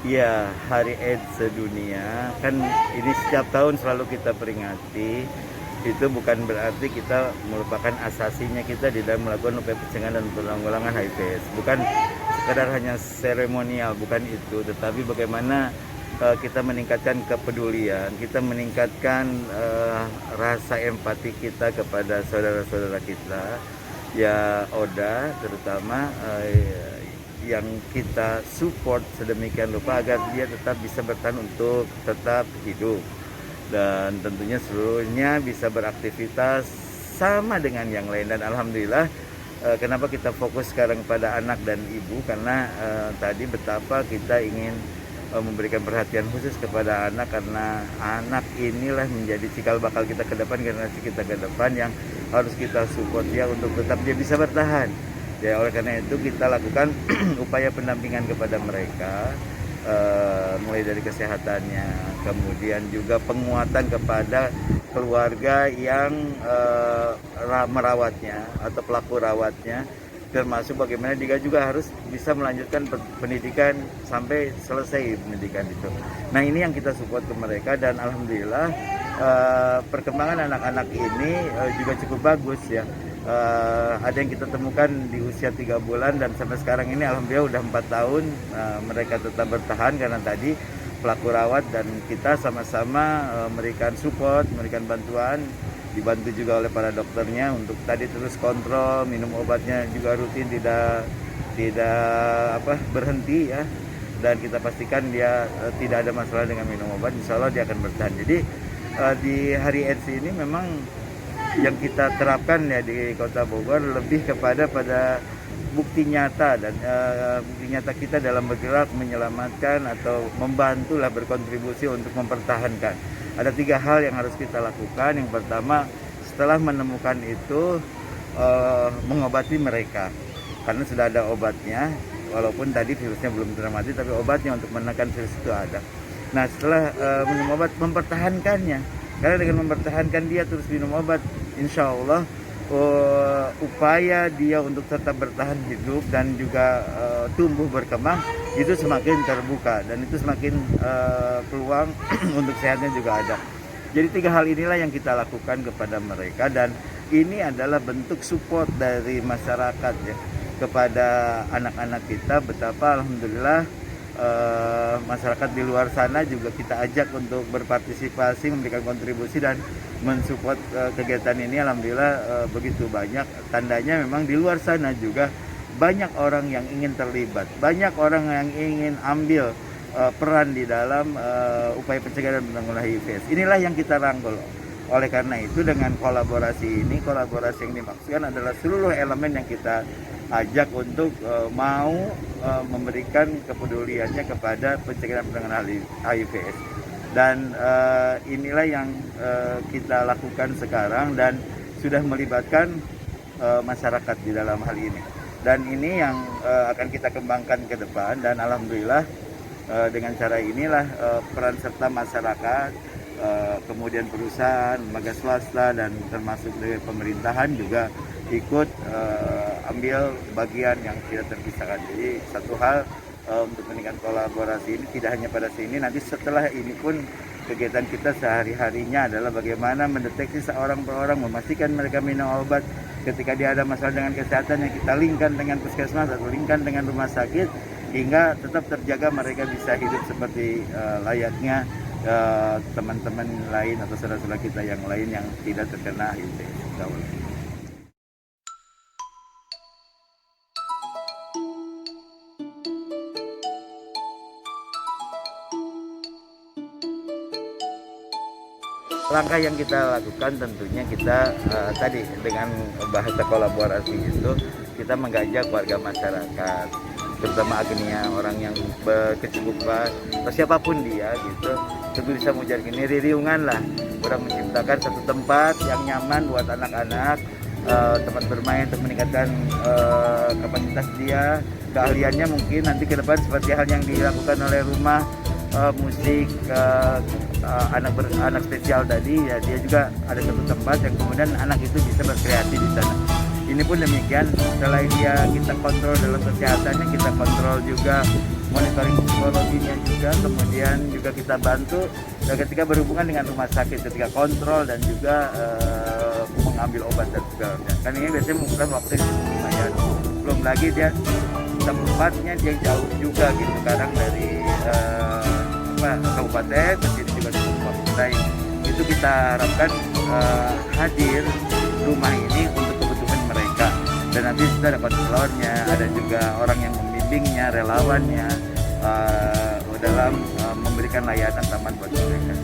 Ya, Hari AIDS sedunia kan ini setiap tahun selalu kita peringati. Itu bukan berarti kita melupakan asasinya kita di dalam melakukan upaya pencegahan dan penanggulangan HIV/AIDS. Bukan sekadar hanya seremonial, bukan itu, tetapi bagaimana kita meningkatkan kepedulian, kita meningkatkan rasa empati kita kepada saudara-saudara kita, ya ODA terutama yang kita support sedemikian rupa agar dia tetap bisa bertahan untuk tetap hidup dan tentunya seluruhnya bisa beraktivitas sama dengan yang lain. Dan alhamdulillah, kenapa kita fokus sekarang pada anak dan ibu, karena tadi betapa kita ingin memberikan perhatian khusus kepada anak, karena anak inilah menjadi cikal bakal kita ke depan, generasi kita ke depan yang harus kita support ya untuk tetap dia bisa bertahan. Ya, oleh karena itu kita lakukan upaya pendampingan kepada mereka, mulai dari kesehatannya, kemudian juga penguatan kepada keluarga yang merawatnya atau pelaku rawatnya, termasuk bagaimana dia juga harus bisa melanjutkan pendidikan sampai selesai pendidikan itu. Nah, ini yang kita support ke mereka, dan alhamdulillah perkembangan anak-anak ini juga cukup bagus ya. Ada yang kita temukan di usia 3 bulan dan sampai sekarang ini alhamdulillah udah 4 tahun mereka tetap bertahan, karena tadi pelaku rawat dan kita sama-sama memberikan support, memberikan bantuan, dibantu juga oleh para dokternya untuk tadi terus kontrol, minum obatnya juga rutin, tidak berhenti ya, dan kita pastikan dia tidak ada masalah dengan minum obat, insya Allah dia akan bertahan. Jadi di Hari AIDS ini memang yang kita terapkan ya di Kota Bogor lebih kepada bukti nyata, dan bukti nyata kita dalam bergerak menyelamatkan atau membantulah berkontribusi untuk mempertahankan. Ada 3 hal yang harus kita lakukan. Yang pertama, setelah menemukan itu mengobati mereka, karena sudah ada obatnya, walaupun tadi virusnya belum termati, tapi obatnya untuk menekan virus itu ada. Nah, setelah minum obat, mempertahankannya, karena dengan mempertahankan dia terus minum obat, insya Allah upaya dia untuk tetap bertahan hidup dan juga tumbuh berkembang itu semakin terbuka, dan itu semakin peluang untuk sehatnya juga ada. Jadi 3 hal inilah yang kita lakukan kepada mereka, dan ini adalah bentuk support dari masyarakat ya kepada anak-anak kita. Betapa alhamdulillah masyarakat di luar sana juga kita ajak untuk berpartisipasi, memberikan kontribusi dan mensupport kegiatan ini. Alhamdulillah begitu banyak. Tandanya memang di luar sana juga banyak orang yang ingin terlibat, banyak orang yang ingin ambil peran di dalam upaya pencegahan dan penanggulangan HIV/AIDS. Inilah yang kita rangkul. Oleh karena itu, dengan kolaborasi ini, kolaborasi yang dimaksudkan adalah seluruh elemen yang kita ajak untuk mau memberikan kepeduliannya kepada pencegahan penanganan HIV/AIDS. Dan inilah yang kita lakukan sekarang, dan sudah melibatkan masyarakat di dalam hal ini. Dan ini yang akan kita kembangkan ke depan, dan alhamdulillah dengan cara inilah peran serta masyarakat, kemudian perusahaan, lembaga swasta, dan termasuk dari pemerintahan juga ikut ambil bagian yang tidak terpisahkan. Jadi satu hal untuk meningkatkan kolaborasi ini tidak hanya pada sini, nanti setelah ini pun kegiatan kita sehari-harinya adalah bagaimana mendeteksi seorang per orang, memastikan mereka minum obat. Ketika dia ada masalah dengan kesehatan, yang kita linkkan dengan puskesmas atau linkkan dengan rumah sakit, hingga tetap terjaga mereka bisa hidup seperti layaknya teman-teman lain atau saudara-saudara kita yang lain yang tidak terkena HIV. Langkah yang kita lakukan tentunya kita tadi dengan bahasa kolaborasi itu kita mengajak warga masyarakat, terutama agnia, orang yang berkecukupan atau siapapun dia gitu, tentu bisa menjadi ini riungan lah, orang menciptakan satu tempat yang nyaman buat anak-anak, tempat bermain untuk meningkatkan kapasitas dia, keahliannya mungkin nanti ke depan seperti hal yang dilakukan oleh rumah musik anak spesial tadi ya, dia juga ada satu tempat yang kemudian anak itu bisa berkreasi di sana. Ini pun demikian, selain dia kita kontrol dalam kesehatannya, kita kontrol juga monitoring psikologi psikologinya juga, kemudian juga kita bantu ketika berhubungan dengan rumah sakit, ketika kontrol dan juga mengambil obat dan sebagainya. Kan ini biasanya membutuhkan waktu yang lumayan. Belum lagi dia tempatnya dia jauh juga gitu, kadang dari kabupaten ke sini juga cukup waktu. Itu kita harapkan hadir rumah ini untuk kebutuhan mereka, dan nanti kita dapat konselornya, ada juga orang yang membimbingnya, relawannya dalam memberikan layanan taman buat mereka.